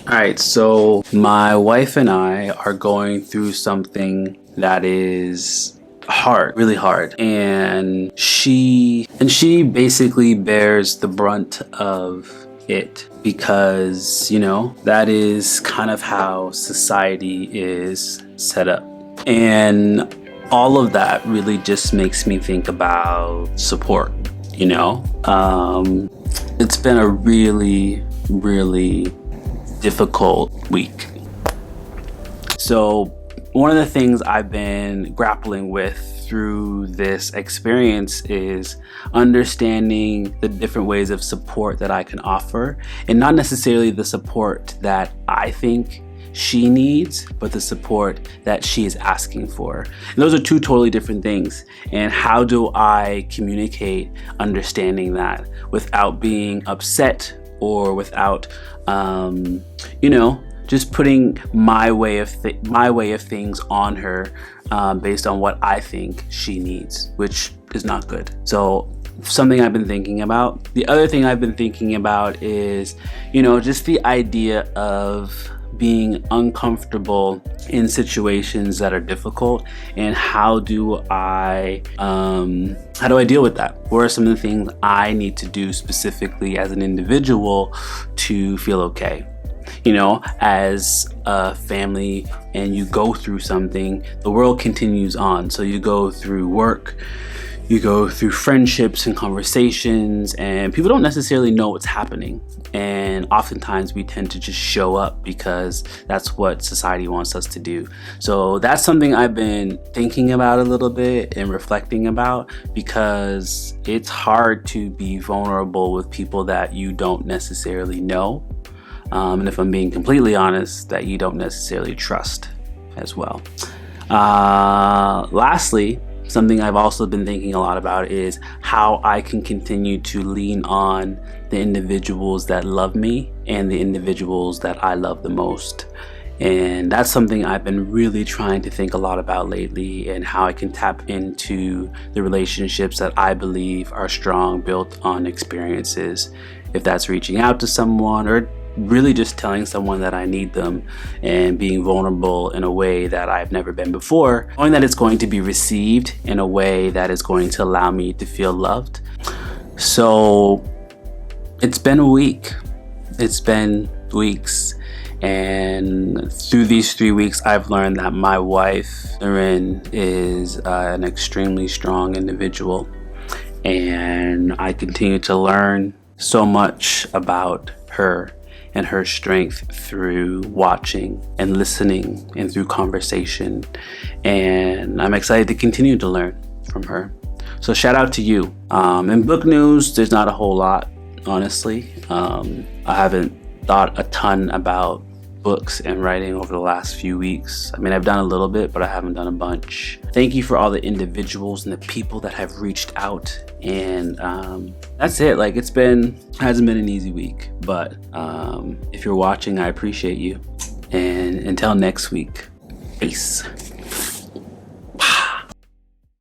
All right, so my wife and I are going through something that is hard, really hard. And she basically bears the brunt of it because, that is kind of how society is set up. And all of that really just makes me think about support, It's been a really, really difficult week. So one of the things I've been grappling with through this experience is understanding the different ways of support that I can offer, and not necessarily the support that I think she needs, but the support that she is asking for. And those are two totally different things. And how do I communicate understanding that without being upset or without, just putting my way of things on her based on what I think she needs, which is not good. So something I've been thinking about. The other thing I've been thinking about is, just the idea of being uncomfortable in situations that are difficult, and how do I deal with that? What are some of the things I need to do specifically as an individual to feel okay? As a family, and you go through something, the world continues on. So you go through work, you go through friendships and conversations, and people don't necessarily know what's happening. And oftentimes we tend to just show up because that's what society wants us to do. So that's something I've been thinking about a little bit and reflecting about, because it's hard to be vulnerable with people that you don't necessarily know. And if I'm being completely honest, that you don't necessarily trust as well. Lastly, something I've also been thinking a lot about is how I can continue to lean on the individuals that love me and the individuals that I love the most. And that's something I've been really trying to think a lot about lately, and how I can tap into the relationships that I believe are strong, built on experiences. If that's reaching out to someone, or really just telling someone that I need them, and being vulnerable in a way that I've never been before, knowing that it's going to be received in a way that is going to allow me to feel loved. So it's been a week. It's been weeks. And through these 3 weeks, I've learned that my wife, Erin, is an extremely strong individual. And I continue to learn so much about her and her strength through watching and listening and through conversation. And I'm excited to continue to learn from her. So shout out to you. In book news, there's not a whole lot, honestly. I haven't thought a ton about books and writing over the last few weeks. I mean, I've done a little bit, but I haven't done a bunch. Thank you for all the individuals and the people that have reached out. And that's it. Like, hasn't been an easy week, but if you're watching, I appreciate you. And until next week, peace.